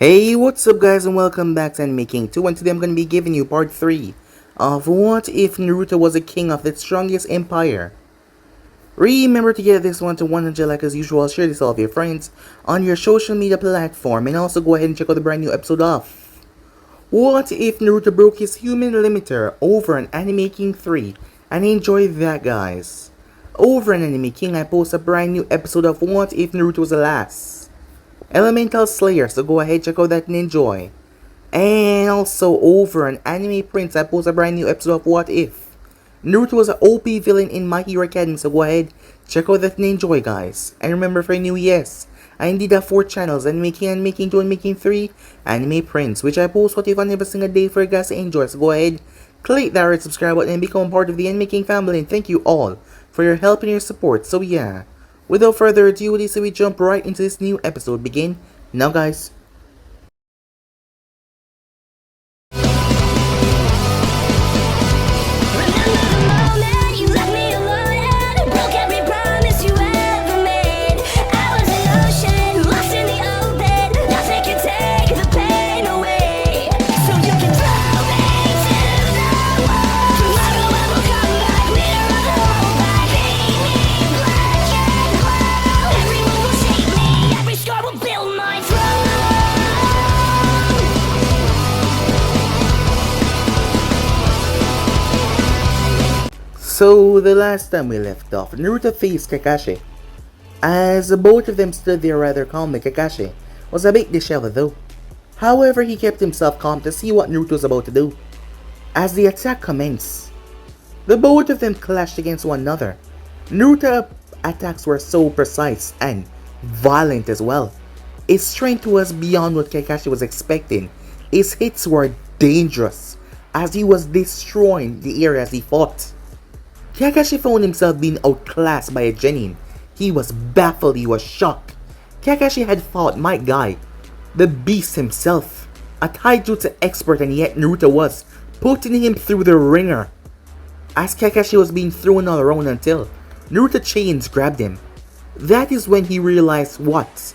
Hey, what's up guys and welcome back to Anime King 2, and today I'm going to be giving you part 3 of What If Naruto Was a King of the Strongest Empire. Remember to get this one to 100 like as usual, share this with all of your friends on your social media platform, and also go ahead and check out the brand new episode of What If Naruto Broke His Human Limiter over an Anime King 3, and enjoy that guys. Over an Anime King I post a brand new episode of What If Naruto Was the Last Elemental Slayer, so go ahead, check out that and enjoy. And also over on Anime Prince, I post a brand new episode of What If Naruto was an OP villain in My Hero Academy, so go ahead, check out that and enjoy guys. And remember, for new, yes, I indeed have 4 channels, Anime King, Anime King 2, Anime King 3, Anime Prince, which I post What If on every single day for you guys to enjoy, so go ahead, click that red subscribe button and become part of the Anime King family, and thank you all for your help and your support. So yeah, without further ado, so we jump right into this new episode. Begin now, guys. So, the last time we left off, Naruto faced Kakashi. As both of them stood there rather calmly, Kakashi was a bit disheveled though. However, he kept himself calm to see what Naruto was about to do. As the attack commenced, the both of them clashed against one another. Naruto's attacks were so precise and violent as well. His strength was beyond what Kakashi was expecting. His hits were dangerous as he was destroying the area as he fought. Kakashi found himself being outclassed by a genin. He was baffled, he was shocked. Kakashi had fought Might Guy, the beast himself, a taijutsu expert, and yet Naruto was putting him through the ringer. As Kakashi was being thrown all around until Naruto chains grabbed him. That is when he realized what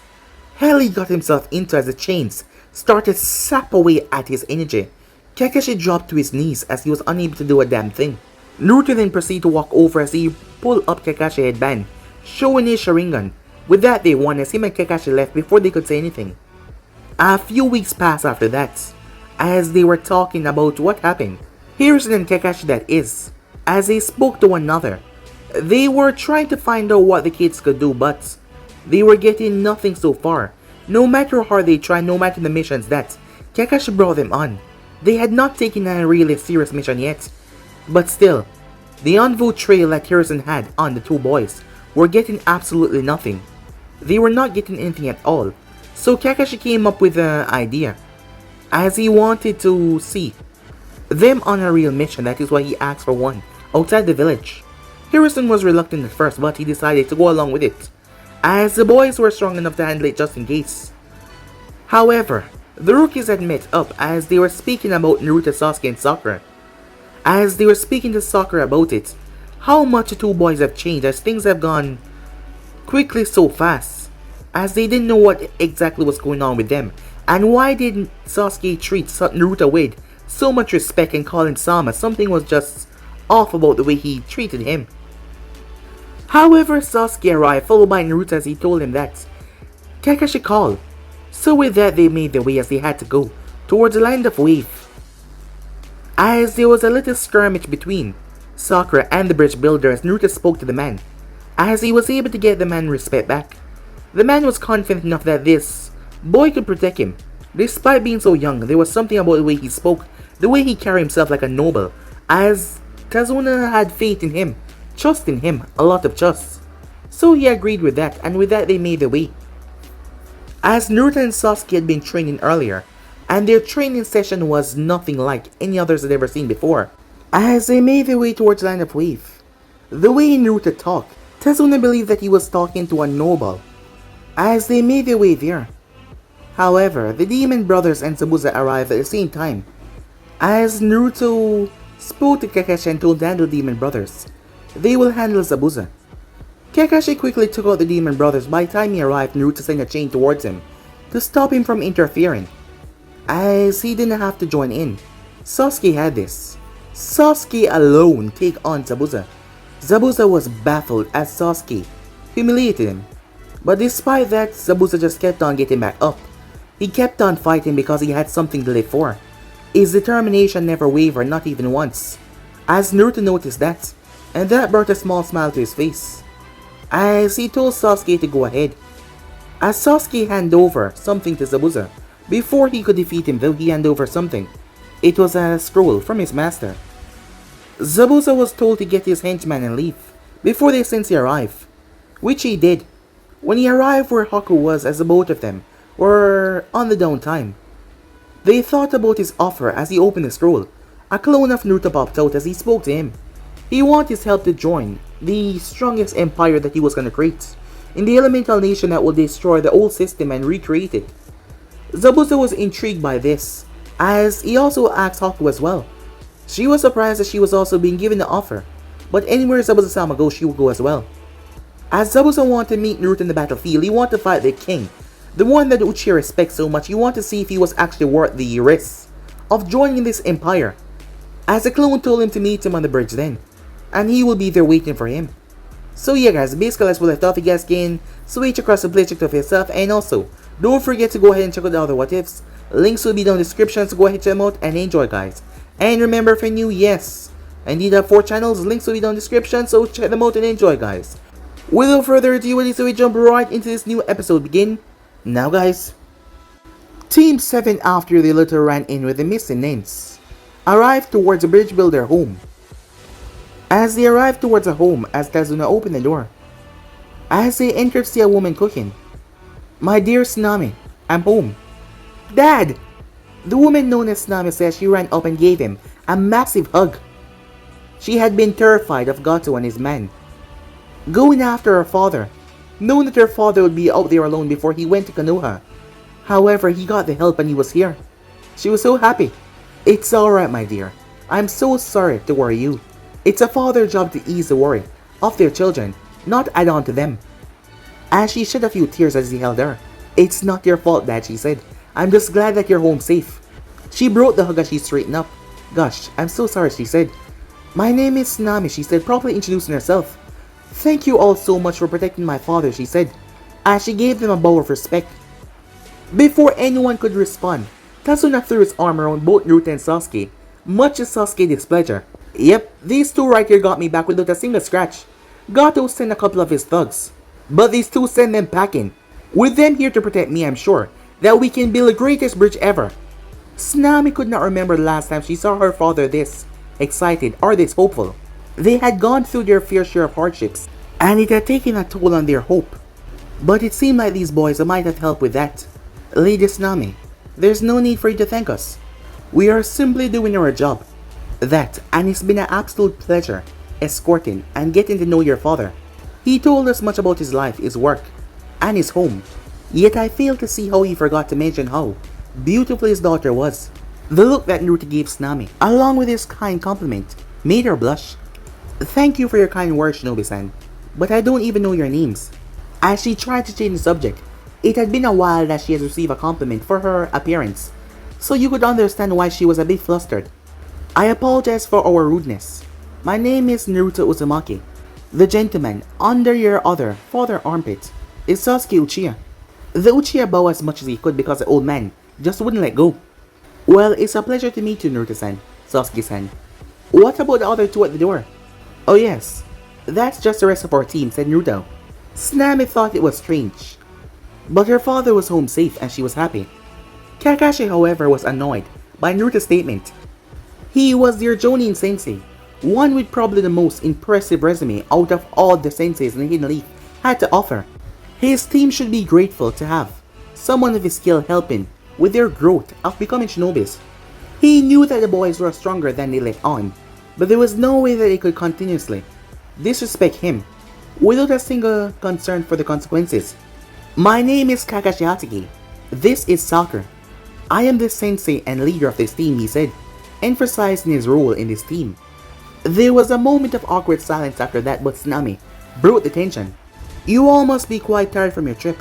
hell he got himself into as the chains started to sap away at his energy. Kakashi dropped to his knees as he was unable to do a damn thing. Naruto then proceeded to walk over as he pulled up Kakashi's headband, showing his Sharingan. With that they won as him and Kakashi left before they could say anything. A few weeks passed after that, as they were talking about what happened. Hiruzen and Kakashi, that is, as they spoke to one another. They were trying to find out what the kids could do, but they were getting nothing so far. No matter how hard they tried, no matter the missions that Kakashi brought them on, they had not taken a really serious mission yet. But still, the envoy trail that Hiruzen had on the two boys were getting absolutely nothing. They were not getting anything at all. So Kakashi came up with an idea, as he wanted to see them on a real mission. That is why he asked for one outside the village. Hiruzen was reluctant at first, but he decided to go along with it, as the boys were strong enough to handle it just in case. However, the rookies had met up as they were speaking about Naruto, Sasuke, and Sakura. As they were speaking to Sakura about it, how much the two boys have changed as things have gone quickly so fast, as they didn't know what exactly was going on with them, and why did Sasuke treat Naruto with so much respect and call him Sama. Something was just off about the way he treated him. However, Sasuke arrived, followed by Naruto, as he told him that Kakashi called. So with that they made their way as they had to go towards the land of Wave. As there was a little skirmish between Sakura and the bridge builder as Naruto spoke to the man, as he was able to get the man respect back. The man was confident enough that this boy could protect him. Despite being so young, there was something about the way he spoke, the way he carried himself like a noble, as Tazuna had faith in him, trust in him, a lot of trust. So he agreed with that, and with that they made their way. As Naruto and Sasuke had been training earlier, and their training session was nothing like any others they'd ever seen before. As they made their way towards the land of Wave, the way Naruto talked, Tazuna believed that he was talking to a noble. As they made their way there, however, the Demon Brothers and Zabuza arrived at the same time. As Naruto spoke to Kakashi and told the Demon Brothers they will handle Zabuza. Kakashi quickly took out the Demon Brothers. By the time he arrived, Naruto sent a chain towards him to stop him from interfering. as he didn't have to join in. Sasuke had this. Sasuke alone take on Zabuza. Zabuza was baffled as Sasuke humiliated him. But despite that, Zabuza just kept on getting back up. He kept on fighting because he had something to live for. His determination never wavered, not even once. As Naruto noticed that, and that brought a small smile to his face, as he told Sasuke to go ahead. As Sasuke handed over something to Zabuza, before he could defeat him though, he handed over something. It was a scroll from his master. Zabuza was told to get his henchman and leave before the sensei arrived, which he did. When he arrived where Haku was, as the both of them were on the downtime, they thought about his offer as he opened the scroll. A clone of Naruto popped out as he spoke to him. He wanted his help to join the strongest empire that he was going to create, in the elemental nation that will destroy the old system and recreate it. Zabuza was intrigued by this, as he also asked Haku as well. She was surprised that she was also being given the offer, but anywhere Zabuza-sama goes, she will go as well. As Zabuza wanted to meet Naruto in the battlefield, he wanted to fight the king, the one that Uchiha respects so much. He wanted to see if he was actually worth the risk of joining this empire, as the clone told him to meet him on the bridge then, and he will be there waiting for him. So yeah guys, basically that's what I thought. If you guys can switch across the playcheck of yourself, and also don't forget to go ahead and check out the other what ifs. Links will be down in the description, so go ahead and check them out and enjoy guys. And remember, if you're new, yes, I need 4 channels, links will be down in the description, so check them out and enjoy guys. Without further ado, so we jump right into this new episode begin now guys. Team 7, after the little ran in with the missing names, arrived towards the bridge builder home. As they arrived towards a home, as Tazuna opened the door, as they entered, see a woman cooking. "My dear Tsunami, I'm home." "Dad!" The woman known as Tsunami says she ran up and gave him a massive hug. She had been terrified of Gato and his men going after her father, knowing that her father would be out there alone before he went to Konoha. However, he got the help and he was here. She was so happy. "It's alright my dear, I'm so sorry to worry you. It's a father's job to ease the worry of their children, not add on to them." As she shed a few tears as he held her. "It's not your fault Dad," she said. "I'm just glad that you're home safe." She broke the hug as she straightened up. "Gosh, I'm so sorry," she said. "My name is Tsunami," she said, properly introducing herself. "Thank you all so much for protecting my father," she said, as she gave them a bow of respect. Before anyone could respond, Tazuna threw his arm around both Naruto and Sasuke, much to Sasuke's displeasure. "Yep, these two right here got me back without a single scratch. Gato sent a couple of his thugs, but these two send them packing. With them here to protect me, I'm sure that we can build the greatest bridge ever." Tsunami could not remember the last time she saw her father this excited or this hopeful. They had gone through their fair share of hardships, and it had taken a toll on their hope. But it seemed like these boys might have helped with that. "Lady Tsunami, there's no need for you to thank us. We are simply doing our job. That, and it's been an absolute pleasure escorting and getting to know your father. He told us much about his life, his work, and his home. Yet I fail to see how he forgot to mention how beautiful his daughter was." The look that Naruto gave Tsunami, along with his kind compliment, made her blush. "Thank you for your kind words, Shinobi-san, but I don't even know your names." As she tried to change the subject, it had been a while that she had received a compliment for her appearance, so you could understand why she was a bit flustered. "I apologize for our rudeness. My name is Naruto Uzumaki. The gentleman under your other father armpit is Sasuke Uchiha." The Uchiha bowed as much as he could because the old man just wouldn't let go. "Well, it's a pleasure to meet you, Naruto-san, Sasuke-san. What about the other two at the door?" "Oh yes, that's just the rest of our team," said Naruto. Tsunami thought it was strange, but her father was home safe and she was happy. Kakashi, however, was annoyed by Naruto's statement. He was their Jonin sensei, one with probably the most impressive resume out of all the senseis in the Hidden Leaf had to offer. His team should be grateful to have someone of his skill helping with their growth of becoming shinobis. He knew that the boys were stronger than they let on, but there was no way that they could continuously disrespect him without a single concern for the consequences. "My name is Kakashi Hatsuki. This is Sakura. I am the sensei and leader of this team," he said, emphasizing his role in this team. There was a moment of awkward silence after that, but Tsunami broke the tension. "You all must be quite tired from your trip.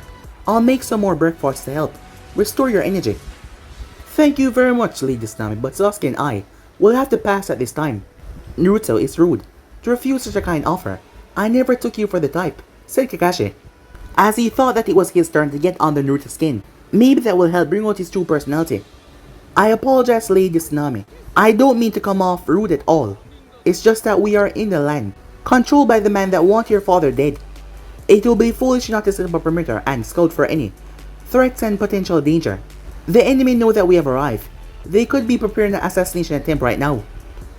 I'll make some more breakfast to help restore your energy." Thank you very much, Lady Tsunami, but Sasuke and I will have to pass at this time. Naruto, it's rude to refuse such a kind offer. I never took you for the type, said Kakashi, as he thought that it was his turn to get under Naruto's skin. Maybe that will help bring out his true personality. I apologize, Lady Tsunami. I don't mean to come off rude at all. It's just that we are in the land, controlled by the man that wants your father dead. It will be foolish not to set up a perimeter and scout for any threats and potential danger. The enemy know that we have arrived. They could be preparing an assassination attempt right now.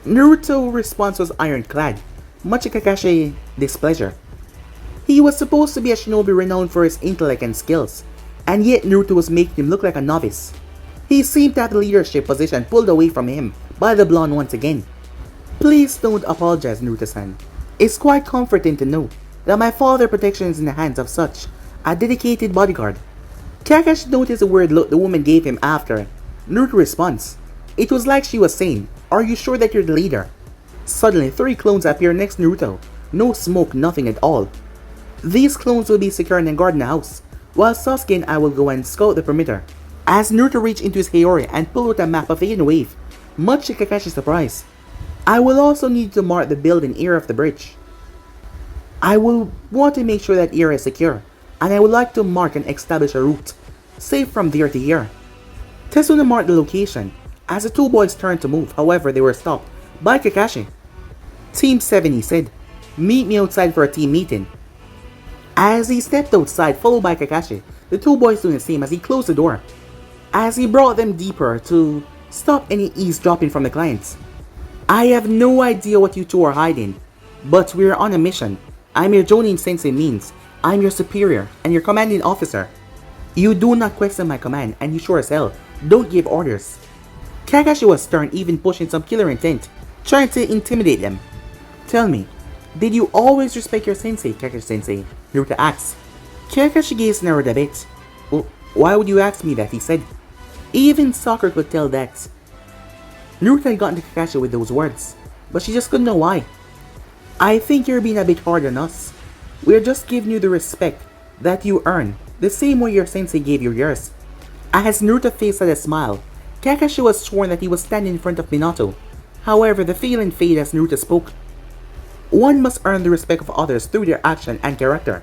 Naruto's response was ironclad, much to Kakashi's displeasure. He was supposed to be a shinobi renowned for his intellect and skills, and yet Naruto was making him look like a novice. He seemed to have the leadership position pulled away from him by the blonde once again. Please don't apologize, Naruto-san. It's quite comforting to know that my father's protection is in the hands of such a dedicated bodyguard. Kakashi noticed the weird look the woman gave him after Naruto's response. It was like she was saying, "Are you sure that you're the leader?" Suddenly, 3 clones appear next to Naruto. No smoke, nothing at all. These clones will be secured and guarding the house, while Sasuke and I will go and scout the perimeter. As Naruto reached into his Hiyori and pulled out a map of the hidden wave, much to Kakashi's surprise. I will also need to mark the building area of the bridge. I will want to make sure that area is secure, and I would like to mark and establish a route, safe from there to here. Tazuna marked the location. As the 2 boys turned to move, however, they were stopped by Kakashi. Team 7, he said, meet me outside for a team meeting. As he stepped outside, followed by Kakashi, the 2 boys doing the same as he closed the door, as he brought them deeper to stop any eavesdropping from the clients. I have no idea what you 2 are hiding, but we're on a mission. I'm your Jonin Sensei means I'm your superior and your commanding officer. You do not question my command, and you sure as hell don't give orders. Kakashi was stern, even pushing some killer intent, trying to intimidate them. Tell me, did you always respect your sensei, Kakashi-sensei? Naruto asked. Kakashi gazed narrowed a bit. Well, why would you ask me that, he said. Even Sakura could tell that Naruto had gotten to Kakashi with those words, but she just couldn't know why. I think you're being a bit hard on us. We're just giving you the respect that you earn, the same way your sensei gave you yours. As Naruto's face had a smile, Kakashi was sworn that he was standing in front of Minato. However, the feeling faded as Naruto spoke. One must earn the respect of others through their action and character.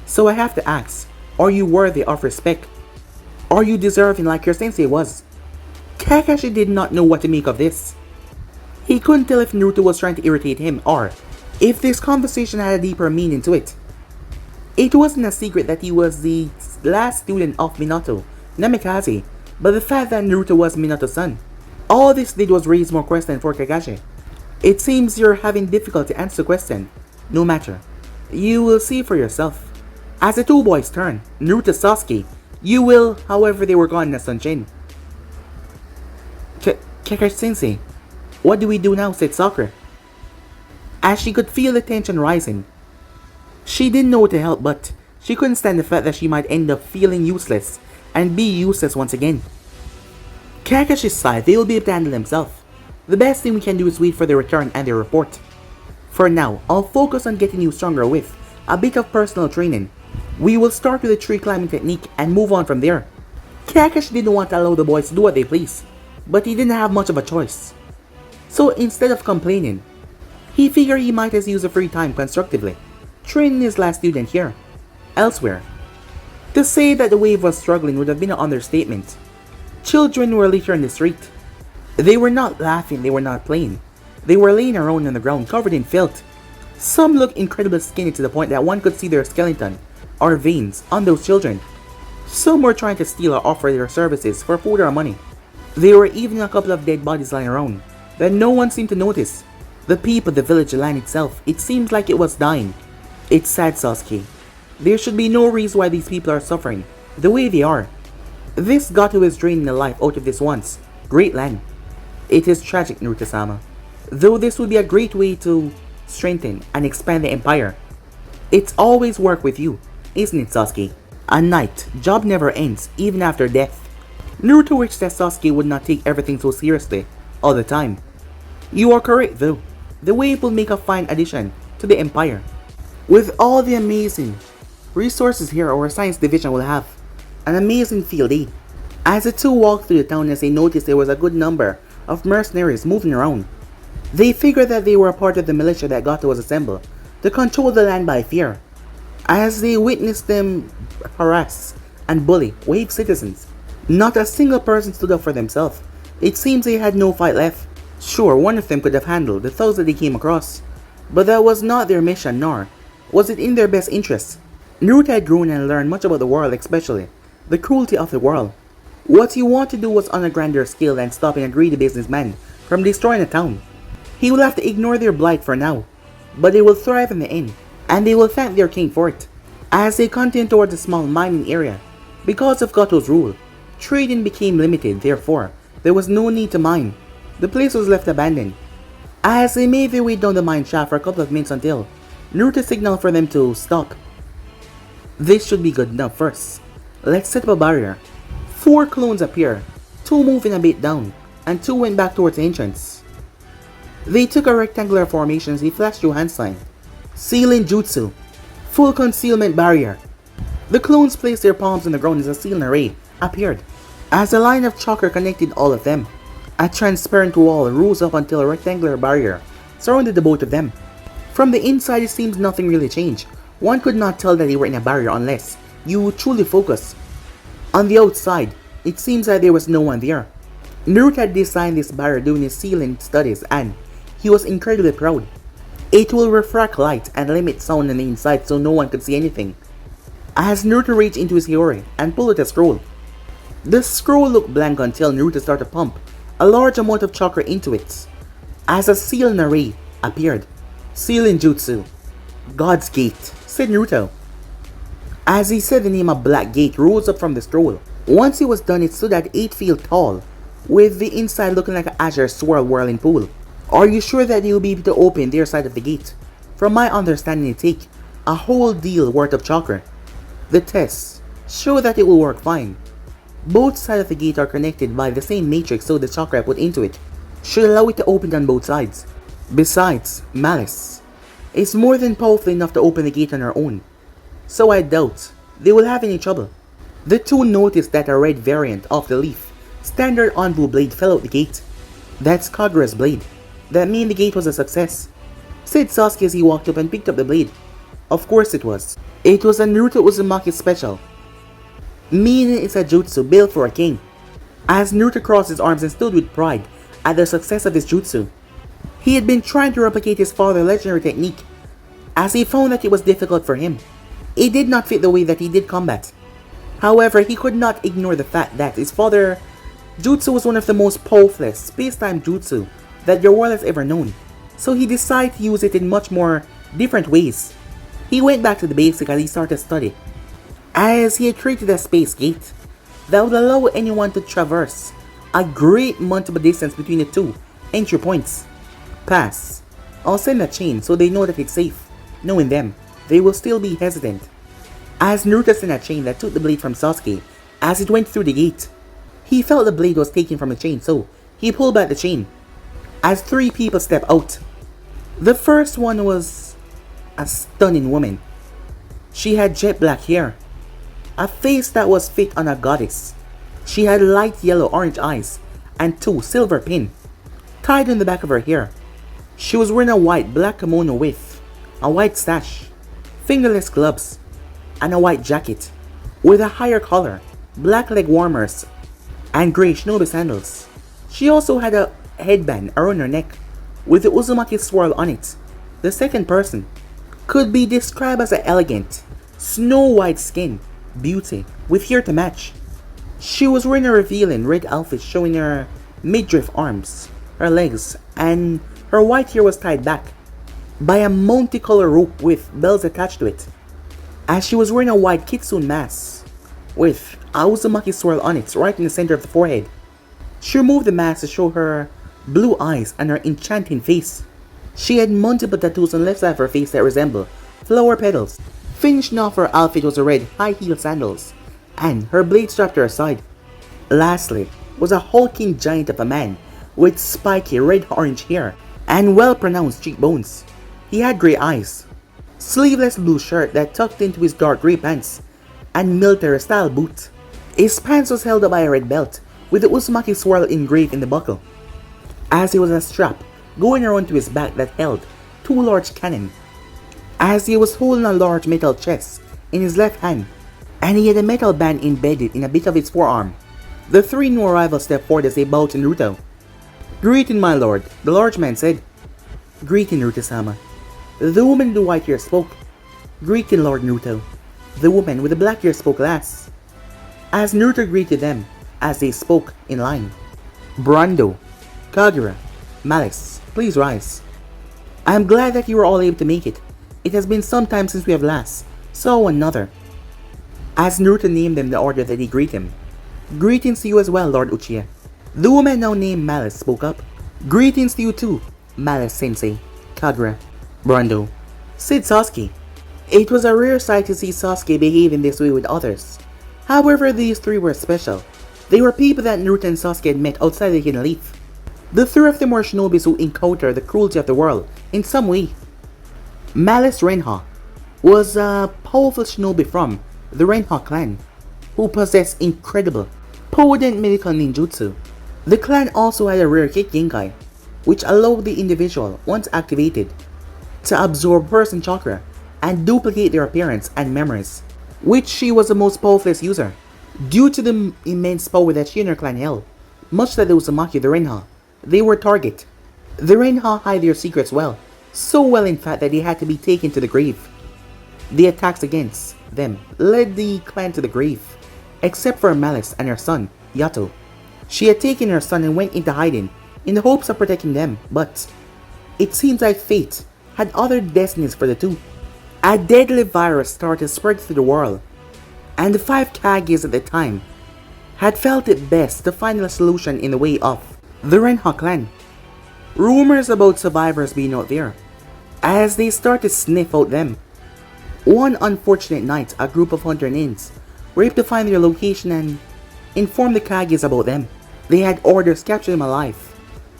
So I have to ask, are you worthy of respect? Are you deserving like your sensei was? Kakashi did not know what to make of this. He couldn't tell if Naruto was trying to irritate him or if this conversation had a deeper meaning to it. It wasn't a secret that he was the last student of Minato, Namikaze, but the fact that Naruto was Minato's son. All this did was raise more questions for Kakashi. It seems you're having difficulty to answer the question. No matter. You will see for yourself. As the 2 boys turned, Naruto Sasuke, you will, however, they were gone in a sunshine. Kakashi-sensei, what do we do now, said Sakura. As she could feel the tension rising. She didn't know what to help, but she couldn't stand the fact that she might end up feeling useless and be useless once again. Kakashi sighed. They will be able to handle themselves. The best thing we can do is wait for their return and their report. For now, I'll focus on getting you stronger with a bit of personal training. We will start with the tree climbing technique and move on from there. Kakashi didn't want to allow the boys to do what they please, but he didn't have much of a choice. So instead of complaining, he figured he might as use the free time constructively, training his last student here. Elsewhere, to say that the wave was struggling would have been an understatement. Children were littering the street. They were not laughing, they were not playing. They were laying around on the ground covered in filth. Some looked incredibly skinny to the point that one could see their skeleton or veins on those children. Some were trying to steal or offer their services for food or money. There were even a couple of dead bodies lying around that no one seemed to notice. The people, the village, the land itself, it seems like it was dying. It's sad, Sasuke. There should be no reason why these people are suffering the way they are. This Gato is draining the life out of this once great land. It is tragic, Naruto-sama. Though this would be a great way to strengthen and expand the empire. It's always work with you, isn't it, Sasuke? A knight, job never ends, even after death. Naruto wished that Sasuke would not take everything so seriously all the time. You are correct though. The wave will make a fine addition to the empire. With all the amazing resources here, our science division will have an amazing field day. As the two walked through the town, as they noticed there was a good number of mercenaries moving around. They figured that they were a part of the militia that Gato was assembled to control the land by fear. As they witnessed them harass and bully wave citizens, not a single person stood up for themselves. It seems they had no fight left. Sure, one of them could have handled the thugs that they came across, but that was not their mission, nor was it in their best interests. Naruto had grown and learned much about the world, especially the cruelty of the world. What he wanted to do was on a grander scale than stopping a greedy businessman from destroying a town. He will have to ignore their blight for now, but they will thrive in the end, and they will thank their king for it. As they continued towards a small mining area, because of Gato's rule, trading became limited, therefore there was no need to mine. The place was left abandoned. As they made their way down the mine shaft for a couple of minutes until Naruto signaled for them to stop. This should be good enough. First, let's set up a barrier. 4 clones appear, 2 moving a bit down, and 2 went back towards the entrance. They took a rectangular formation as he flashed through hand sign. Sealing Jutsu. Full concealment barrier. The clones placed their palms on the ground as a sealing array appeared. As a line of chakra connected all of them, a transparent wall rose up until a rectangular barrier surrounded the both of them. From the inside it seems nothing really changed. One could not tell that they were in a barrier unless you truly focus. On the outside, it seems that there was no one there. Naruto had designed this barrier during his sealing studies and he was incredibly proud. It will refract light and limit sound on the inside so no one could see anything. As Naruto reached into his Hiyori and pulled out a scroll. The scroll looked blank until Naruto started to pump a large amount of chakra into it. As a sealing array appeared. Sealing Jutsu. God's Gate, said Naruto. As he said the name, a black gate rose up from the scroll. Once it was done, it stood at 8 feet tall, with the inside looking like an azure swirl whirling pool. Are you sure that you'll be able to open their side of the gate? From my understanding, it take a whole deal worth of chakra. The tests show that it will work fine. Both sides of the gate are connected by the same matrix, so the chakra put into it should allow it to open on both sides. Besides, Malice is more than powerful enough to open the gate on her own, so I doubt they will have any trouble. The two noticed that a red variant of the leaf standard Anbu blade fell out the gate. That's Kagura's blade. That means the gate was a success, said Sasuke as he walked up and picked up the blade. Of course it was. It was a Naruto Uzumaki special, meaning it's a jutsu built for a king. As Naruto crossed his arms and stood with pride at the success of his jutsu, he had been trying to replicate his father's legendary technique, as he found that it was difficult for him. It did not fit the way that he did combat. However, he could not ignore the fact that his father's jutsu was one of the most powerful space-time jutsu that your world has ever known, so he decided to use it in much more different ways. He went back to the basics and he started to study, as he had created a space gate that would allow anyone to traverse a great multiple distance between the two entry points. Pass. I'll send a chain so they know that it's safe. Knowing them, they will still be hesitant. As Naruto sent a chain that took the blade from Sasuke as it went through the gate, he felt the blade was taken from the chain, so he pulled back the chain. As 3 people stepped out. The first one was a stunning woman. She had jet black hair, a face that was fit on a goddess. She had light yellow-orange eyes and 2 silver pins tied on the back of her hair. She was wearing a white black kimono with a white sash, fingerless gloves, and a white jacket with a higher collar, black leg warmers, and grey shinobi sandals. She also had a headband around her neck with the Uzumaki swirl on it. The second person could be described as an elegant, snow-white skin beauty with hair to match. She was wearing a revealing red outfit showing her midriff arms, her legs, and her white hair was tied back by a multicolored rope with bells attached to it. As she was wearing a white kitsune mask with a Uzumaki swirl on it right in the center of the forehead. She removed the mask to show her blue eyes and her enchanting face. She had multiple tattoos on the left side of her face that resemble flower petals. Finishing off her outfit was a red high-heeled sandals and her blade strapped to her side. Lastly was a hulking giant of a man with spiky red-orange hair and well-pronounced cheekbones. He had grey eyes, sleeveless blue shirt that tucked into his dark grey pants, and military-style boot. His pants was held up by a red belt, with the Uzumaki swirl engraved in the buckle. As he was a strap going around to his back that held 2 large cannons. As he was holding a large metal chest in his left hand, and he had a metal band embedded in a bit of his forearm. The 3 new arrivals stepped forward as they bowed to Naruto. "Greeting, my lord," the large man said. "Greeting, Naruto-sama." The woman with the white hair spoke. "Greeting, Lord Naruto." The woman with the black hair spoke last, as Naruto greeted them as they spoke in line. "Brando, Kagura, Malice, please rise. I am glad that you were all able to make it. It has been some time since we have last saw one another." As Naruto named them the order that he greeted him. "Greetings to you as well, Lord Uchiha." The woman now named Malice spoke up. "Greetings to you too, Malice Sensei, Kagura, Brando," said Sasuke. It was a rare sight to see Sasuke behave in this way with others. However, these 3 were special. They were people that Naruto and Sasuke had met outside the Hidden Leaf. The 3 of them were shinobis who encountered the cruelty of the world in some way. Malice Renha was a powerful shinobi from the Renha clan, who possessed incredible, potent medical ninjutsu. The clan also had a rare kick Genkai, which allowed the individual, once activated, to absorb person chakra and duplicate their appearance and memories, which she was the most powerful user. Due to the immense power that she and her clan held, much like the Uzumaki, the Renha, they were target. The Renha hide their secrets well, so well in fact that they had to be taken to the grave. The attacks against them led the clan to the grave, except for Malice and her son, Yato. She had taken her son and went into hiding in the hopes of protecting them, but it seems like fate had other destinies for the 2. A deadly virus started to spread through the world, and the 5 Kages at the time had felt it best to find a solution in the way of the Renha clan. Rumors about survivors being out there, as they started to sniff out them. One unfortunate night, a group of hunter ninjas were able to find their location and inform the Kages about them. They had orders to capture them alive.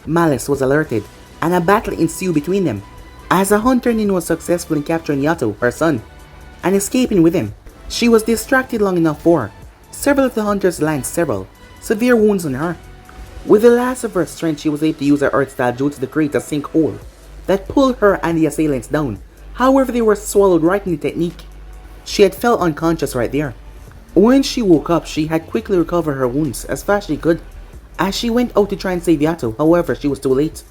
Malice was alerted, and a battle ensued between them, as a hunter nin was successful in capturing Yato, her son, and escaping with him. She was distracted long enough for several of the hunters landed several severe wounds on her. With the last of her strength, she was able to use her earth style jutsu to create a sinkhole that pulled her and the assailants down. However, they were swallowed right in the technique. She had fell unconscious right there. When she woke up, she had quickly recovered her wounds as fast as she could, as she went out to try and save Yato. However, she was too late.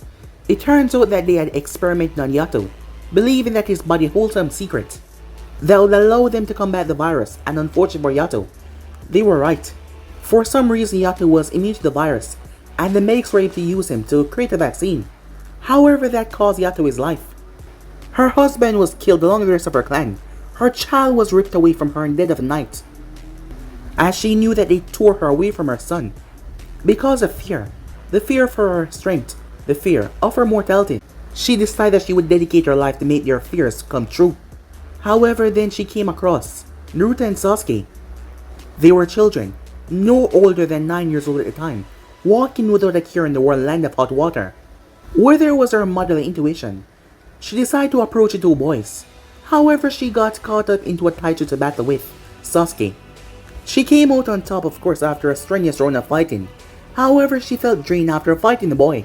It turns out that they had experimented on Yato, believing that his body holds some secret that would allow them to combat the virus, and unfortunately for Yato, they were right. For some reason, Yato was immune to the virus, and the medics were able to use him to create a vaccine. However, that caused Yato his life. Her husband was killed along with the rest of her clan. Her child was ripped away from her in the dead of night, as she knew that they tore her away from her son. Because of fear, the fear of her strength, the fear of her mortality, she decided that she would dedicate her life to make their fears come true. However, then she came across Naruto and Sasuke. They were children, no older than 9 years old at the time, walking without a cure in the world land of hot water. Whether it was her motherly intuition, she decided to approach the 2 boys. However, she got caught up into a taijutsu battle with Sasuke. She came out on top, of course, after a strenuous round of fighting. However, she felt drained after fighting the boy.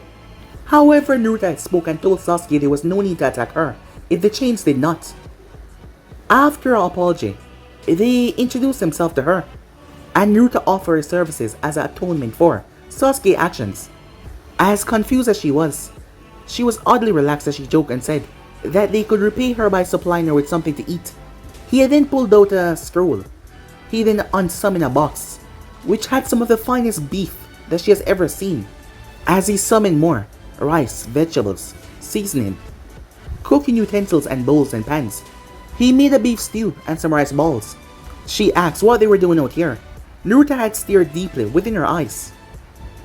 However, Naruto had spoken and told Sasuke there was no need to attack her if the chains did not. After an apology, they introduced themselves to her, and Naruto offered his services as an atonement for Sasuke's actions. As confused as she was oddly relaxed as she joked and said that they could repay her by supplying her with something to eat. He had then pulled out a scroll. He then unsummoned a box, which had some of the finest beef that she has ever seen. As he summoned more rice, vegetables, seasoning, cooking utensils and bowls and pans, he made a beef stew and some rice balls. She asked what they were doing out here. Naruto had stared deeply within her eyes.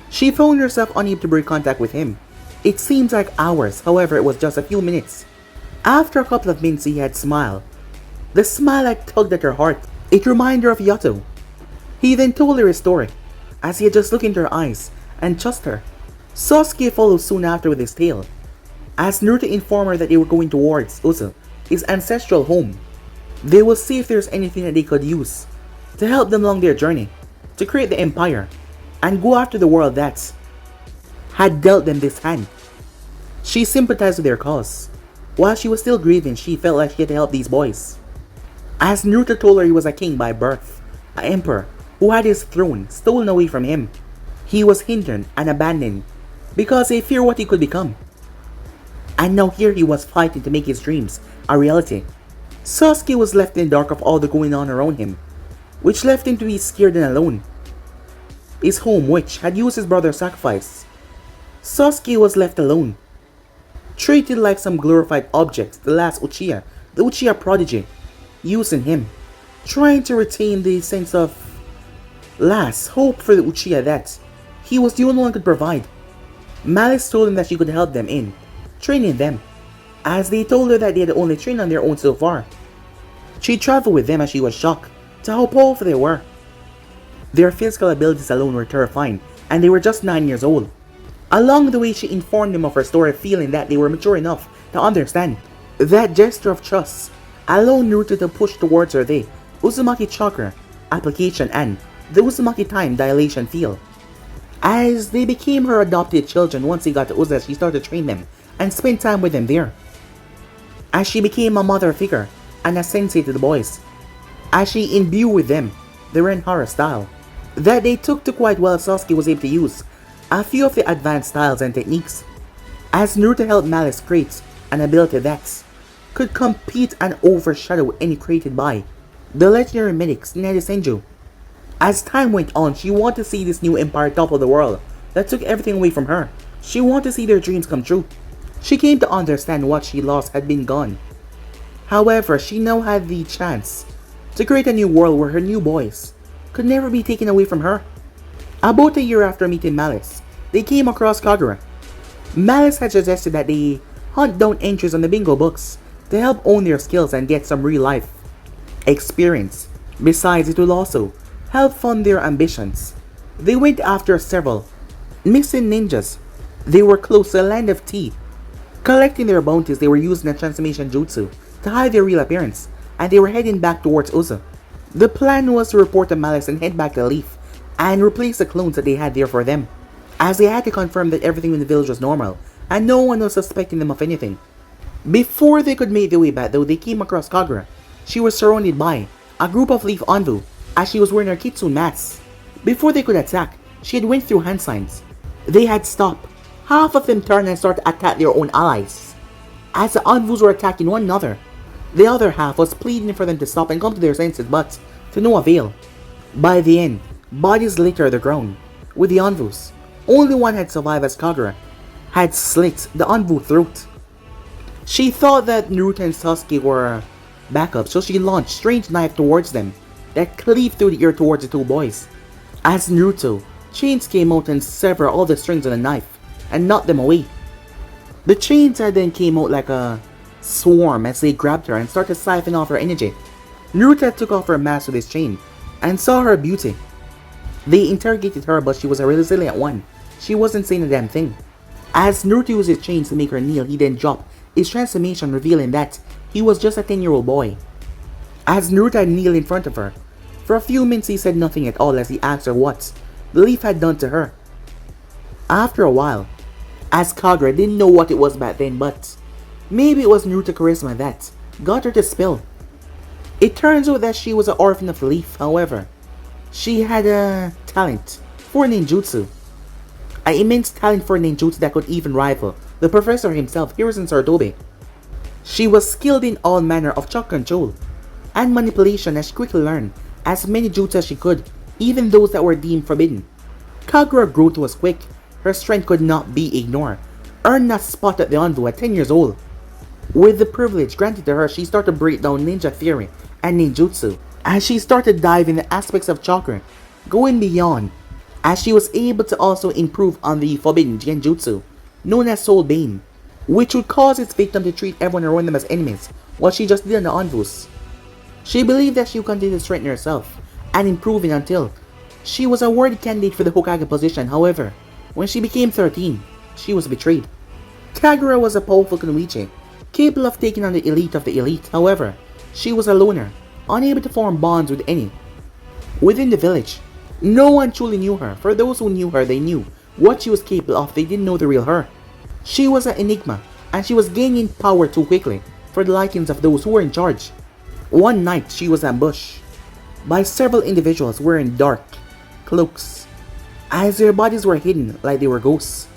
She found herself unable to break contact with him. It seems like hours, however it was just a few minutes. After a couple of minutes, he had smiled. The smile had tugged at her heart. It reminded her of Yato. He then told her his story, as he had just looked into her eyes and trusted her. Sasuke followed soon after with his tale, as Naruto informed her that they were going towards Uzu, his ancestral home. They will see if there's anything that they could use to help them along their journey. to create the empire and go after the world that had dealt them this hand. She sympathized with their cause. While she was still grieving, she felt like she had to help these boys. As Naruto told her he was a king by birth, an emperor who had his throne stolen away from him, he was hindered and abandoned because they feared what he could become. And now here he was fighting to make his dreams a reality. Sasuke was left in the dark of all the going on around him, which left him to be scared and alone. His home, which had used his brother's sacrifice. Sasuke was left alone, treated like some glorified object, the last Uchiha, the Uchiha prodigy, using him, trying to retain the sense of last hope for the Uchiha that he was the only one could provide. Malice told him that she could help them in training them, as they told her that they had only trained on their own so far. She traveled with them as she was shocked to how powerful they were. Their physical abilities alone were terrifying, and they were just 9 years old. Along the way, she informed them of her story, feeling that they were mature enough to understand. That gesture of trust allowed Naruto to push towards her the Uzumaki Chakra application and the Uzumaki Time Dilation field. As they became her adopted children once they got to Uza, she started to train them and spend time with them there. As she became a mother figure and a sensei to the boys, as she imbued with them the Renhara style that they took to quite well, Sasuke was able to use a few of the advanced styles and techniques, as Naruto helped Malice create an ability that could compete and overshadow any created by the legendary medics Nede Senju. As time went on, she wanted to see this new empire topple the world that took everything away from her. She wanted to see their dreams come true. She came to understand what she lost had been gone. However, she now had the chance to create a new world where her new boys could never be taken away from her. About a year after meeting Malice, they came across Kagura. Malice had suggested that they hunt down entries on the bingo books to help own their skills and get some real life experience. Besides, it will also help fund their ambitions. They went after several missing ninjas. They were close to the land of tea. Collecting their bounties, they were using a transformation jutsu to hide their real appearance, and they were heading back towards Uza. The plan was to report to Malice and head back to Leaf and replace the clones that they had there for them, as they had to confirm that everything in the village was normal and no one was suspecting them of anything. Before they could make their way back though, they came across Kagura. She was surrounded by a group of Leaf Anbu as she was wearing her kitsune mask. Before they could attack, she had went through hand signs. They had stopped. Half of them turned and started to attack their own allies. As the Anvus were attacking one another, the other half was pleading for them to stop and come to their senses, but to no avail. By the end, bodies littered the ground with the Anvus. Only one had survived, as Kagura had slit the Anvu throat. She thought that Naruto and Sasuke were backup, so she launched a strange knife towards them that cleaved through the ear towards the two boys. As Naruto, chains came out and severed all the strings on the knife and knocked them away. The chains then came out like a swarm as they grabbed her and started to siphon off her energy. Naruto took off her mask with his chain and saw her beauty. They interrogated her, but she was a resilient one. She wasn't saying a damn thing. As Naruto used his chains to make her kneel, he then dropped his transformation, revealing that he was just a 10-year-old boy. As Naruto kneeled in front of her, for a few minutes he said nothing at all as he asked her what the leaf had done to her. After a while, as Kagura didn't know what it was back then, but maybe it was Naruto's charisma that got her to spill. It turns out that she was an orphan of the leaf. However, she had a talent for ninjutsu. An immense talent for ninjutsu that could even rival the professor himself, Hiruzen Sarutobi. She was skilled in all manner of chakra control and manipulation, as she quickly learned as many jutsu as she could, even those that were deemed forbidden. Kagura growth was quick. Her strength could not be ignored. Earned a spot at the Anvu at 10 years old. With the privilege granted to her, she started to break down ninja theory and ninjutsu, as she started to dive into aspects of chakra, going beyond, as she was able to also improve on the forbidden genjutsu, known as Soul Bane, which would cause its victim to treat everyone around them as enemies, what she just did on the Anvus. She believed that she would continue to strengthen herself and improving until she was a worthy candidate for the Hokage position. However, when she became 13, she was betrayed. Kagura was a powerful kunoichi, capable of taking on the elite of the elite. However, she was a loner, unable to form bonds with any within the village. No one truly knew her. For those who knew her, they knew what she was capable of. They didn't know the real her. She was an enigma, and she was gaining power too quickly for the likings of those who were in charge. One night, she was ambushed by several individuals wearing dark cloaks, as their bodies were hidden like they were ghosts.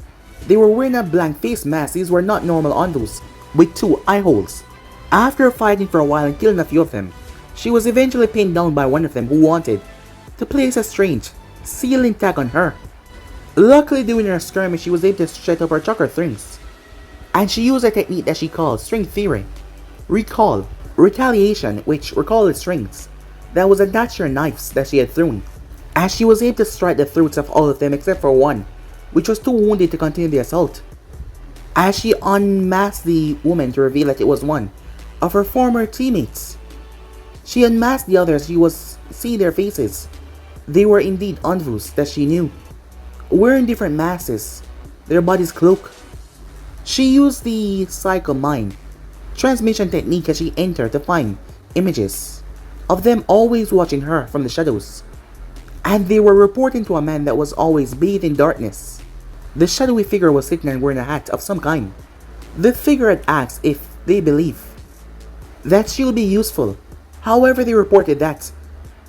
They were wearing a blank face mask. These were not normal Ondos, with 2 eye holes. After fighting for a while and killing a few of them, she was eventually pinned down by one of them who wanted to place a strange sealing tag on her. Luckily, during her skirmish, she was able to set up her chakra strings, and she used a technique that she called string theory, recall, retaliation, which recalled strings that was attached to her knives that she had thrown, as she was able to strike the throats of all of them except for one, which was too wounded to continue the assault. As she unmasked the woman to reveal that it was one of her former teammates, she unmasked the others. She was seeing their faces. They were indeed Onvus that she knew, wearing different masks, their bodies cloak. She used the psycho mind transmission technique as she entered to find images of them always watching her from the shadows, and they were reporting to a man that was always bathed in darkness. The shadowy figure was sitting and wearing a hat of some kind. The figure had asked if they believe that she would be useful. However, they reported that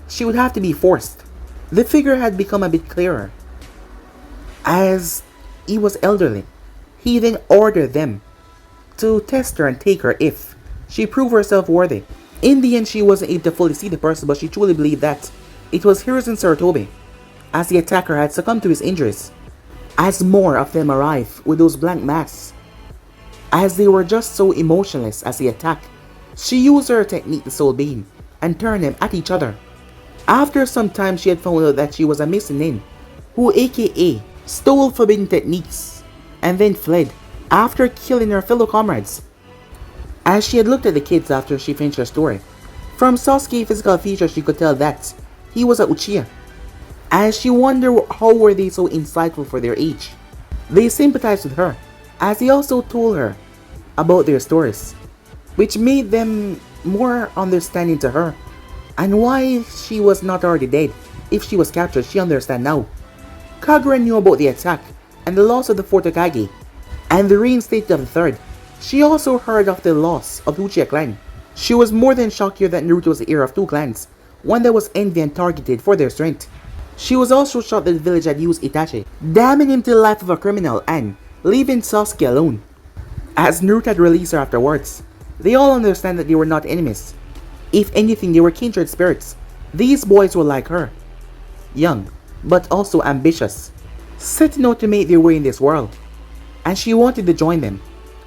she would have to be forced. The figure had become a bit clearer. As he was elderly, he then ordered them to test her and take her if she proved herself worthy. In the end, she wasn't able to fully see the person, but she truly believed that it was Hiruzen Sarutobi, as the attacker had succumbed to his injuries. As more of them arrived with those blank masks, as they were just so emotionless as the attack, she used her technique, the Soul Beam, and turned them at each other. After some time, she had found out that she was a missing Nin, who aka stole forbidden techniques and then fled after killing her fellow comrades. As she had looked at the kids after she finished her story, from Sasuke's physical features she could tell that he was a Uchiha. As she wondered how were they so insightful for their age. They sympathized with her, as he also told her about their stories, which made them more understanding to her, and why she was not already dead. If she was captured, she understand now. Kagura knew about the attack and the loss of the 4th Hokage, and the reinstatement of the 3rd. She also heard of the loss of the Uchiha clan. She was more than shocked here that Naruto was the heir of 2 clans, one that was envied and targeted for their strength. She was also shocked that the village had used Itachi, damning him to the life of a criminal and leaving Sasuke alone. As Naruto had released her afterwards, they all understand that they were not enemies. If anything, they were kindred spirits. These boys were like her, young, but also ambitious, setting out to make their way in this world, and she wanted to join them,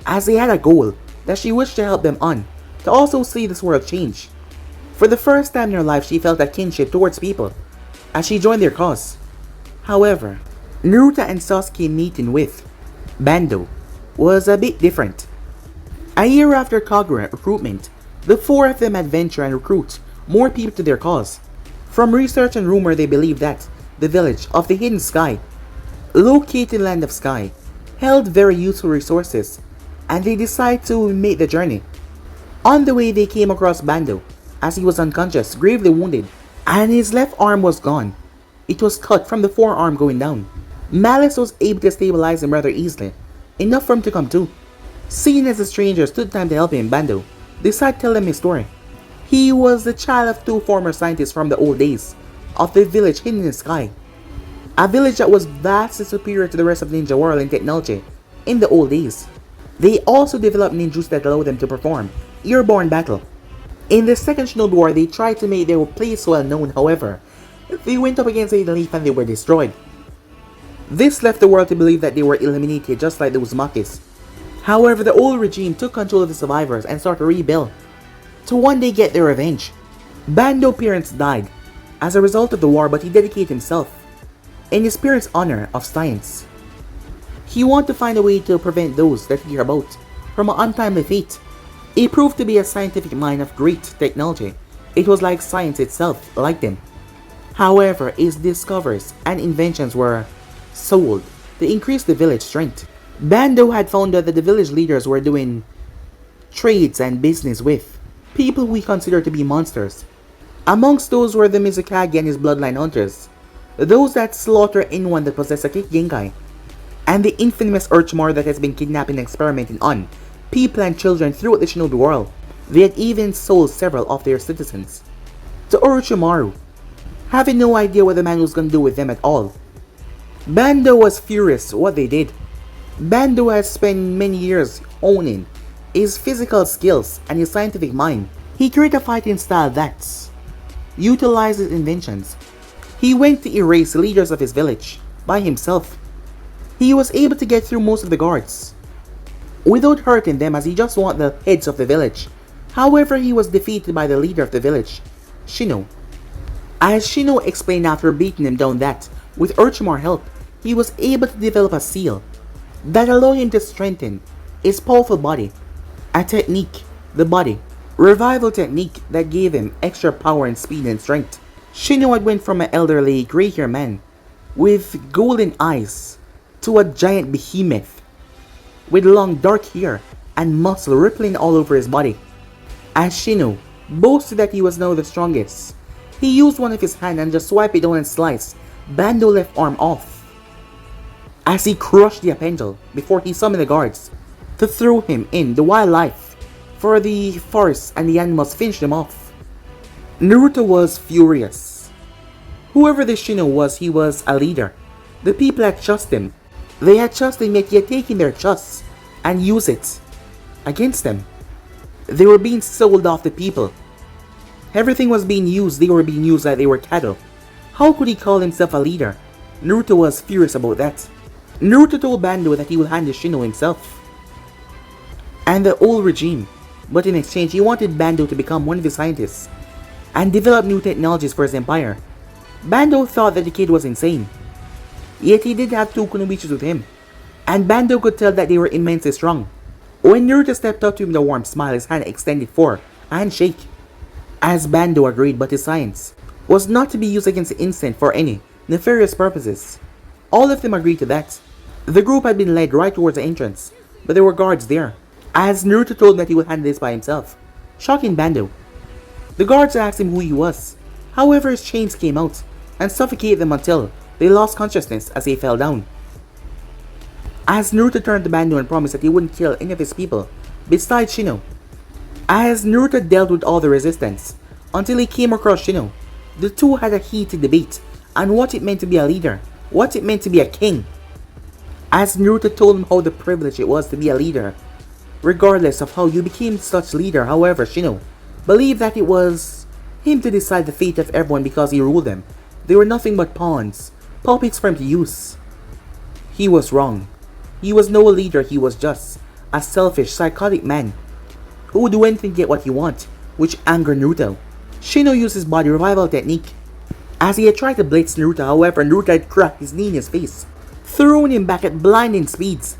as they had a goal that she wished to help them on, to also see this world change. For the first time in her life, she felt a kinship towards people, as she joined their cause. However, Naruto and Sasuke meeting with Bando was a bit different. A year after Kagura recruitment, the 4 of them adventure and recruit more people to their cause. From research and rumor, they believe that the village of the Hidden Sky, located in Land of Sky, held very useful resources, and they decide to make the journey. On the way, they came across Bando, as he was unconscious, gravely wounded, and his left arm was gone. It was cut from the forearm going down. Malice was able to stabilize him rather easily, enough for him to come to. Seeing as the stranger stood time to help him, Bando decided to tell him his story. He was the child of 2 former scientists from the old days of the village hidden in the sky, a village that was vastly superior to the rest of the ninja world in technology in the old days. They also developed ninjutsu that allowed them to perform airborne battle. In the second Shinobi War, they tried to make their place well known. However, they went up against a Leaf and they were destroyed. This left the world to believe that they were eliminated, just like the Uzumakis. However, the old regime took control of the survivors and started to rebuild, to one day get their revenge. Bando's parents died as a result of the war, but he dedicated himself, in his parents' honor, of science. He wanted to find a way to prevent those that he heard about from an untimely fate. He proved to be a scientific mind of great technology. It was like science itself, like them. However, his discoveries and inventions were sold to increase the village strength. Bando had found out that the village leaders were doing trades and business with people we consider to be monsters. Amongst those were the Mizukage and his bloodline hunters, those that slaughter anyone that possess a kick Genkai, and the infamous Orochimaru that has been kidnapping and experimenting on people and children throughout the shinobi world. They had even sold several of their citizens to Orochimaru, having no idea what the man was going to do with them at all. Bando was furious what they did. Bando has spent many years honing his physical skills and his scientific mind. He created a fighting style that utilizes inventions. He went to erase leaders of his village by himself. He was able to get through most of the guards without hurting them, as he just wanted the heads of the village. However, he was defeated by the leader of the village, Shino. As Shino explained after beating him down that, with Orochimaru's help, he was able to develop a seal that allowed him to strengthen his powerful body. A technique, the body revival technique, that gave him extra power and speed and strength. Shino had went from an elderly gray-haired man with golden eyes to a giant behemoth with long dark hair and muscle rippling all over his body. As Shino boasted that he was now the strongest, he used one of his hands and just swiped it down and sliced Bando's left arm off, as he crushed the appendage before he summoned the guards to throw him in the wildlife for the forest, and the animals finished him off. Naruto was furious. Whoever this Shino was, he was a leader. The people had trusted him. They had trusted him, yet he had taken their trust and used it against them. They were being sold off to people. Everything was being used. They were being used like they were cattle. How could he call himself a leader? Naruto was furious about that. Naruto told Bando that he would hand the Shino himself and the old regime, but in exchange he wanted Bando to become one of his scientists and develop new technologies for his empire. Bando thought that the kid was insane, yet he did have two Kunoichis with him, and Bando could tell that they were immensely strong. When Naruto stepped up to him with a warm smile, his hand extended for a handshake. As Bando agreed, but his science was not to be used against the instant for any nefarious purposes. All of them agreed to that. The group had been led right towards the entrance, but there were guards there, as Naruto told him that he would handle this by himself, shocking Bando. The guards asked him who he was. However, his chains came out and suffocated them until they lost consciousness as they fell down. As Naruto turned to Bando and promised that he wouldn't kill any of his people besides Shino. As Naruto dealt with all the resistance until he came across Shino, the two had a heated debate on what it meant to be a leader, what it meant to be a king. As Naruto told him how the privilege it was to be a leader, regardless of how you became such leader. However, Shino believed that it was him to decide the fate of everyone because he ruled them. They were nothing but pawns, puppets for him to use. He was wrong. He was no leader, he was just a selfish, psychotic man who would do anything to get what he wanted, which angered Naruto. Shino used his body revival technique as he had tried to blitz Naruto. However, Naruto had cracked his knee in his face, throwing him back at blinding speeds.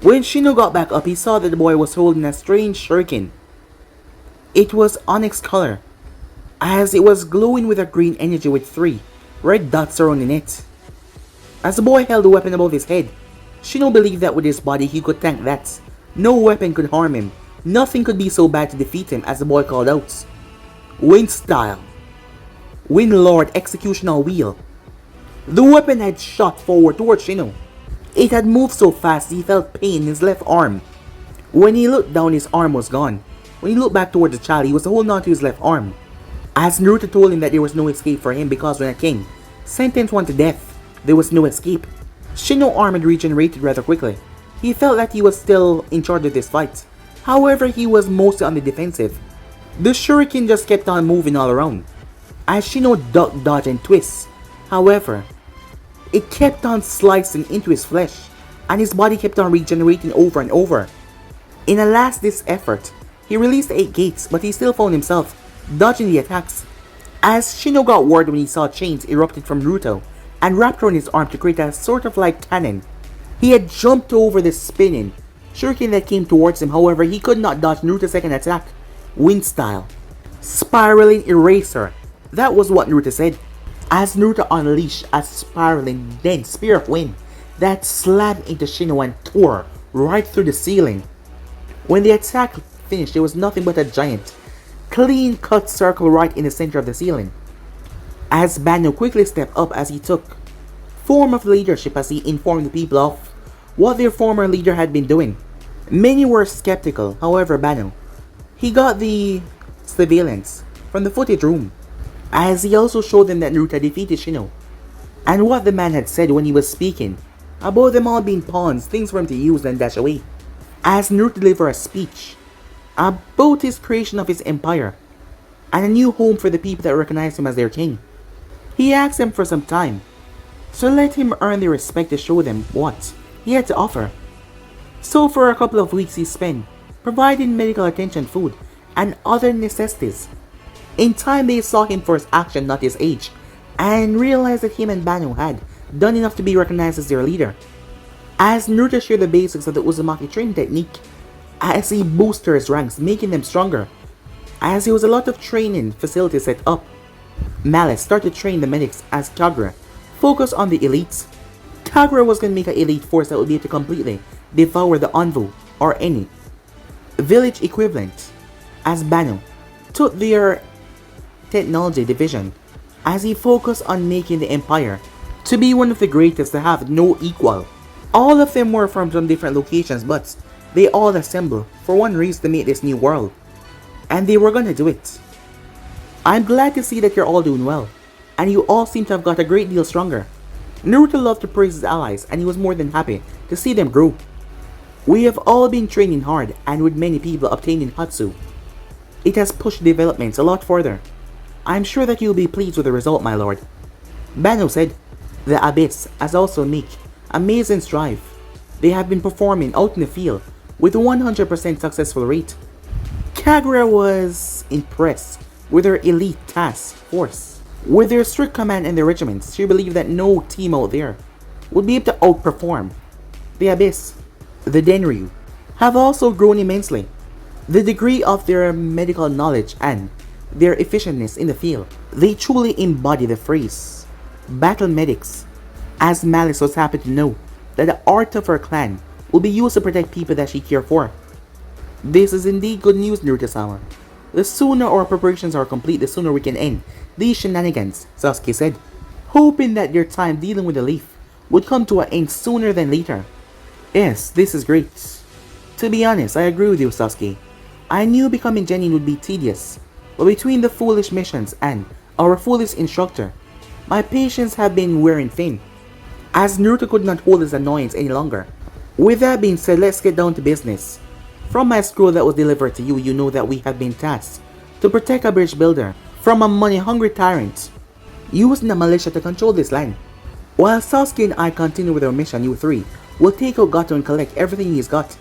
When Shino got back up, he saw that the boy was holding a strange shuriken. It was onyx color, as it was glowing with a green energy with 3 red dots surrounding it. As the boy held the weapon above his head, Shino believed that with his body he could tank that. No weapon could harm him. Nothing could be so bad to defeat him, as the boy called out, "Wind style! Wind Lord Executional Wheel!" The weapon had shot forward towards Shino. It had moved so fast he felt pain in his left arm. When he looked down, his arm was gone. When he looked back towards the child, he was holding on to his left arm. As Naruto told him that there was no escape for him, because when a king sentenced one to death, there was no escape. Shino's arm had regenerated rather quickly. He felt that he was still in charge of this fight. However, he was mostly on the defensive. The shuriken just kept on moving all around, as Shino ducked, dodged, and twists. However, it kept on slicing into his flesh, and his body kept on regenerating over and over. In a last-ditch effort, he released the 8 gates, but he still found himself dodging the attacks. As Shino got word when he saw chains erupted from Naruto and wrapped around his arm to create a sort of like cannon, he had jumped over the spinning shuriken that came towards him. However, he could not dodge Naruto's second attack, wind style, spiraling eraser. That was what Naruto said, as Naruto unleashed a spiraling dense spear of wind that slammed into Shino and tore right through the ceiling. When the attack finished, there was nothing but a giant, clean cut circle right in the center of the ceiling. As Bando quickly stepped up as he took form of leadership as he informed the people of what their former leader had been doing. Many were skeptical, however, Bano. He got the surveillance from the footage room, as he also showed them that Naruto defeated Shino, and what the man had said when he was speaking about them all being pawns, things for him to use and dash away. As Naruto delivered a speech about his creation of his empire and a new home for the people that recognized him as their king, he asked them for some time, so let him earn their respect to show them what he had to offer. So for a couple of weeks he spent providing medical attention, food, and other necessities. In time they saw him for his action, not his age, and realized that him and Banu had done enough to be recognized as their leader. As Naruto shared the basics of the Uzumaki training technique, as he boosted his ranks, making them stronger, as there was a lot of training facilities set up, Malice started training the medics as Kagura focused on the elites. Kagura was going to make an elite force that would be able to completely devour the Anvu or any village equivalent, as Banu took their technology division as he focused on making the empire to be one of the greatest to have no equal. All of them were from some different locations, but they all assembled for one reason, to make this new world, and they were gonna do it. I'm glad to see that you're all doing well, and you all seem to have got a great deal stronger. Naruto loved to praise his allies, and he was more than happy to see them grow. We have all been training hard, and with many people obtaining Hatsu, it has pushed developments a lot further. I'm sure that you'll be pleased with the result, my lord. Bano said, the Abyss has also made amazing strive. They have been performing out in the field with a 100% successful rate. Kagura was impressed with their elite task force. With their strict command and their regiments, she believed that no team out there would be able to outperform. The Abyss, the Denryu, have also grown immensely. The degree of their medical knowledge and their efficientness in the field, they truly embody the phrase, battle medics, as Malice was happy to know that the art of her clan will be used to protect people that she cared for. This is indeed good news, Naruto-sama. The sooner our preparations are complete, the sooner we can end these shenanigans, Sasuke said, hoping that their time dealing with the leaf would come to an end sooner than later. Yes, this is great. To be honest, I agree with you, Sasuke. I knew becoming genin would be tedious, but between the foolish missions and our foolish instructor, my patience have been wearing thin, as Naruto could not hold his annoyance any longer. With that being said, let's get down to business. From my scroll that was delivered to you, you know that we have been tasked to protect a bridge builder from a money-hungry tyrant using a militia to control this land. While Sasuke and I continue with our mission, you three will take out Gato and collect everything he's got.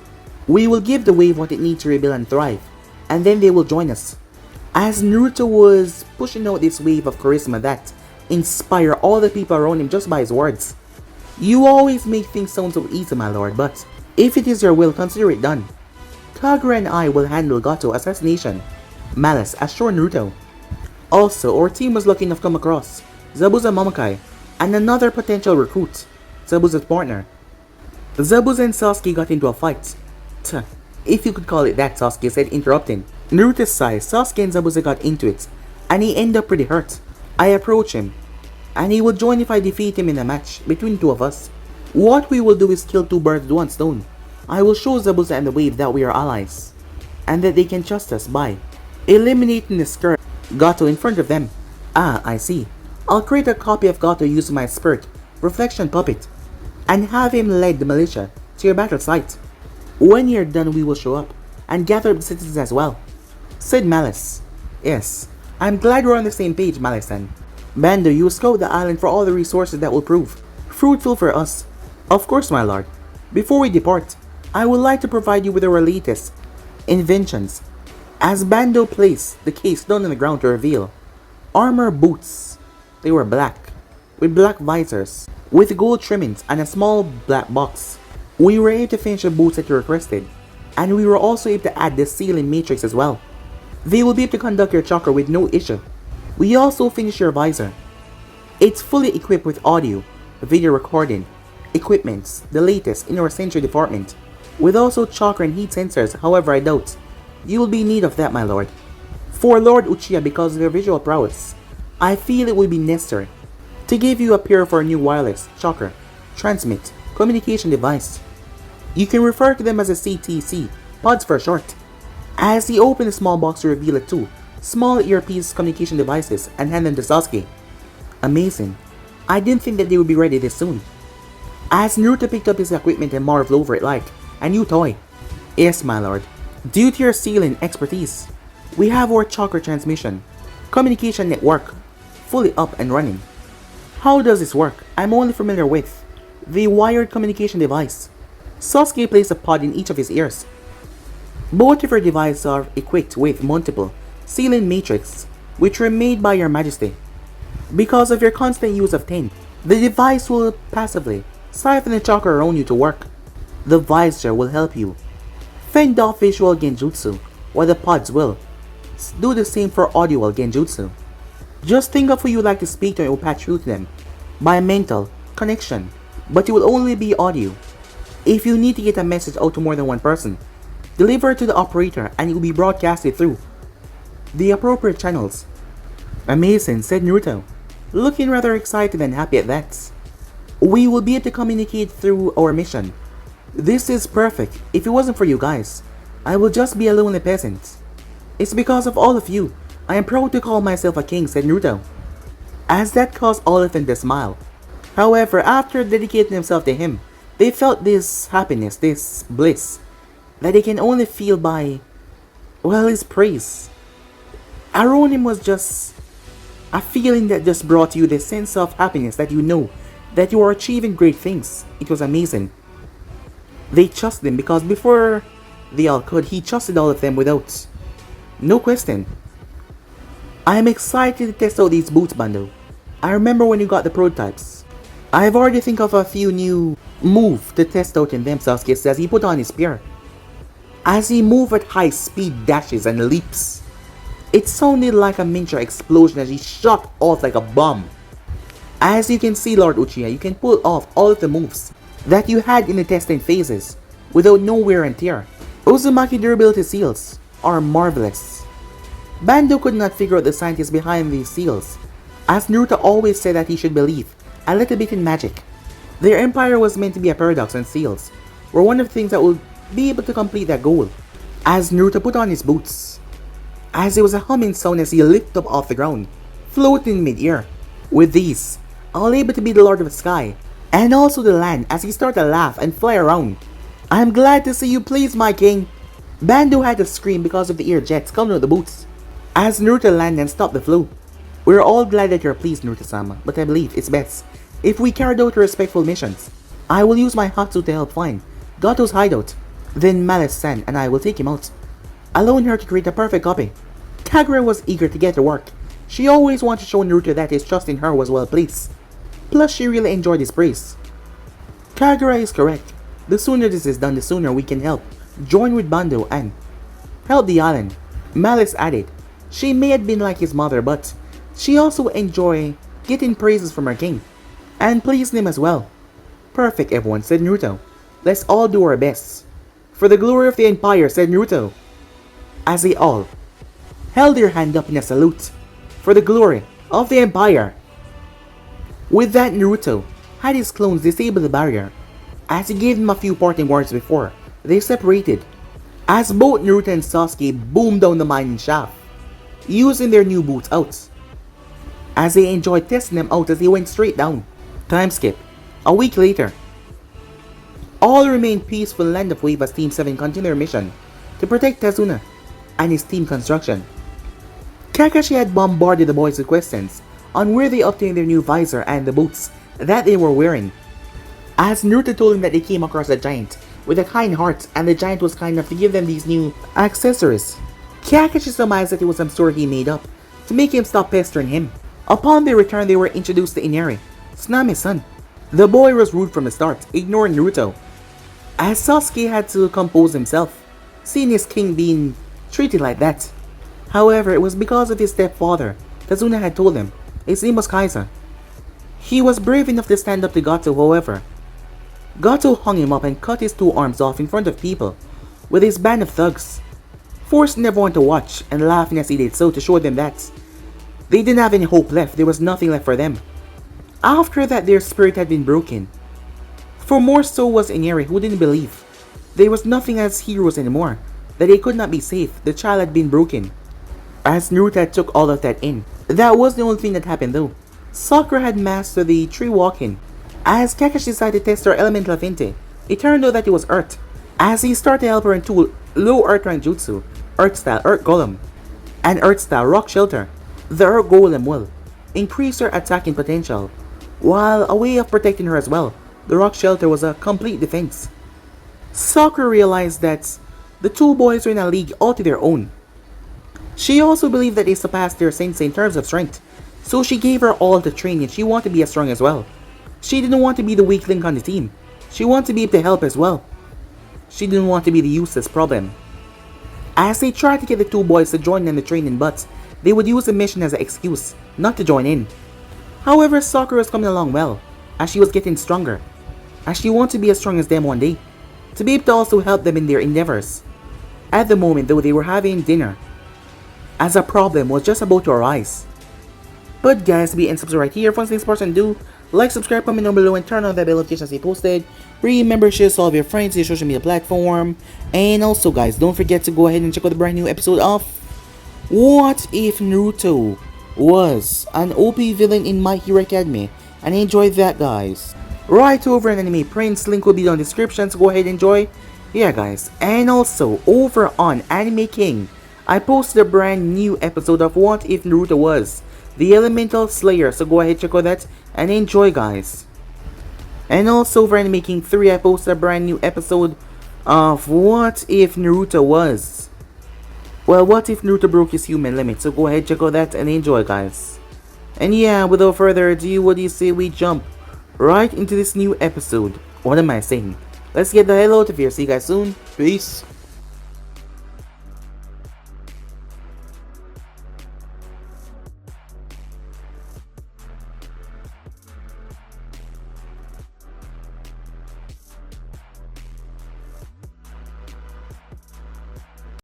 We will give the wave what it needs to rebuild and thrive, and then they will join us. As Naruto was pushing out this wave of charisma that inspire all the people around him just by his words. You always make things sound so easy, my lord, but if it is your will, consider it done. Kagura and I will handle Gato assassination. Malice assured Naruto. Also, our team was lucky enough to come across Zabuza Momokai and another potential recruit, Zabuza's partner. Zabuza and Sasuke got into a fight. If you could call it that, Sasuke said, interrupting. Naruto's side, Sasuke and Zabuza got into it, and he ended up pretty hurt. I approach him, and he will join if I defeat him in a match between the two of us. What we will do is kill two birds with one stone. I will show Zabuza and the wave that we are allies, and that they can trust us by eliminating the skirt Gato in front of them. Ah, I see. I'll create a copy of Gato using my spirit reflection puppet, and have him lead the militia to your battle site. When you're done, we will show up and gather up the citizens as well, said Malice. Yes, I'm glad we're on the same page, Malice-san. Bando, you scout the island for all the resources that will prove fruitful for us. Of course, my lord. Before we depart, I would like to provide you with our latest inventions. As Bando placed the case down on the ground to reveal armor boots. They were black, with black visors, with gold trimmings and a small black box. We were able to finish the boots that you requested, and we were also able to add the sealing matrix as well. They will be able to conduct your chakra with no issue. We also finished your visor. It's fully equipped with audio, video recording, equipments, the latest in our sensory department, with also chakra and heat sensors. However, I doubt you will be in need of that, my lord. For Lord Uchiha, because of your visual prowess, I feel it will be necessary to give you a pair for a new wireless, chakra, transmit, communication device. You can refer to them as a CTC, pods for short. As he opened the small box to reveal it two small earpiece communication devices and hand them to Sasuke. Amazing. I didn't think that they would be ready this soon. As Naruto picked up his equipment and marveled over it like a new toy. Yes, my lord. Due to your sealing expertise, we have our chakra transmission, communication network, fully up and running. How does this work? I'm only familiar with the wired communication device. Sasuke placed a pod in each of his ears. Both of your devices are equipped with multiple sealing matrix, which were made by your majesty. Because of your constant use of 10, the device will passively siphon the chakra around you to work. The visor will help you fend off visual genjutsu, while the pods will do the same for audio genjutsu. Just think of who you like to speak to and it will patch through to them by mental connection, but it will only be audio. If you need to get a message out to more than one person, deliver it to the operator and it will be broadcasted through the appropriate channels. Amazing, said Naruto, looking rather excited and happy at that. We will be able to communicate through our mission. This is perfect. If it wasn't for you guys, I will just be a lonely peasant. It's because of all of you. I am proud to call myself a king, said Naruto, as that caused all of them to smile. However, after dedicating themselves to him, they felt this happiness, this bliss, that they can only feel by, well, his praise. Around him was just a feeling that just brought you the sense of happiness that you know that you are achieving great things. It was amazing. They trusted him because before they all could, he trusted all of them without no question. I am excited to test out these boots, Bando. I remember when you got the prototypes. I've already think of a few new moves to test out in them, Sasuke says he put on his spear. As he moved at high speed dashes and leaps, it sounded like a miniature explosion as he shot off like a bomb. As you can see, Lord Uchiha, you can pull off all of the moves that you had in the testing phases without no wear and tear. Uzumaki durability seals are marvelous. Bando could not figure out the scientists behind these seals, as Naruto always said that he should believe a little bit in magic. Their empire was meant to be a paradox, and seals were one of the things that would be able to complete that goal. As Naruto put on his boots, as there was a humming sound as he lifted up off the ground, floating in mid-air. With these, all able to be the Lord of the Sky, and also the land as he started to laugh and fly around. I'm glad to see you pleased, my king. Bando had to scream because of the air jets coming out of the boots. As Naruto landed and stopped the flow. We're all glad that you're pleased, Naruto-sama, but I believe it's best if we carried out respectful missions. I will use my Hatsu to help find Gato's hideout. Then Malice-san and I will take him out, allowing her to create a perfect copy. Kagura was eager to get to work. She always wanted to show Naruto that his trust in her was well placed. Plus, she really enjoyed his praise. Kagura is correct. The sooner this is done, the sooner we can help join with Bando and help the island. Malice added, she may have been like his mother, but she also enjoyed getting praises from her king, and pleasing him as well. Perfect, everyone, said Naruto. Let's all do our best. For the glory of the Empire, said Naruto, as they all held their hand up in a salute. For the glory of the Empire. With that, Naruto had his clones disable the barrier, as he gave them a few parting words before they separated, as both Naruto and Sasuke boomed down the mining shaft, using their new boots out, as they enjoyed testing them out as they went straight down. Time skip. A week later, all remained peaceful in Land of Wave as Team 7 continued their mission to protect Tazuna and his team construction. Kakashi had bombarded the boys with questions on where they obtained their new visor and the boots that they were wearing, as Naruto told him that they came across a giant with a kind heart and the giant was kind enough to give them these new accessories. Kakashi surmised that it was some story he made up to make him stop pestering him. Upon their return, they were introduced to Inari, Tsuname's son. The boy was rude from the start, ignoring Naruto, as Sasuke had to compose himself, seeing his king being treated like that. However, it was because of his stepfather. Tazuna had told him his name was Kaiser. He was brave enough to stand up to Gato, however. Gato hung him up and cut his two arms off in front of people with his band of thugs, forcing everyone to watch and laughing as he did so to show them that they didn't have any hope left, there was nothing left for them. After that, their spirit had been broken. For more so was Inari, who didn't believe there was nothing as heroes anymore, that they could not be safe, the child had been broken. As Naruto took all of that in, that was the only thing that happened though. Sakura had mastered the tree walking. As Kakashi decided to test her elemental affinity, it turned out that it was Earth. As he started to help her into low Earth rank jutsu, Earth style Earth Golem, and Earth style Rock Shelter, the Earth Golem will increase her attacking potential, while a way of protecting her as well. The Rock Shelter was a complete defense. Sakura realized that the two boys were in a league all to their own. She also believed that they surpassed their sensei in terms of strength, so she gave her all to train and she wanted to be as strong as well. She didn't want to be the weak link on the team. She wanted to be able to help as well. She didn't want to be the useless problem. As they tried to get the two boys to join in the training, but they would use the mission as an excuse not to join in. However, Sakura was coming along well, as she was getting stronger, as she wanted to be as strong as them one day, to be able to also help them in their endeavors. At the moment though, they were having dinner, as a problem was just about to arise. But guys, be and subscribe right here. Once things person do, like, subscribe, comment down below, and turn on the bell notifications they posted. Remember, share this all of your friends to your social media platform. And also guys, don't forget to go ahead and check out the brand new episode of What If Naruto Was an OP Villain in My Hero Academia, and enjoy that guys. Right over on Anime Prince, link will be down in the description, so go ahead and enjoy. Yeah guys, and also over on Anime King, I posted a brand new episode of What If Naruto Was the Elemental Slayer, so go ahead check out that and enjoy guys. And also over Anime King 3, I posted a brand new episode of What If Naruto Was, well, what if Naruto broke his human limit, so go ahead check out that and enjoy guys. And yeah, without further ado, what do you say we jump right into this new episode? What am I saying? Let's get the hell out of here. See you guys soon. Peace.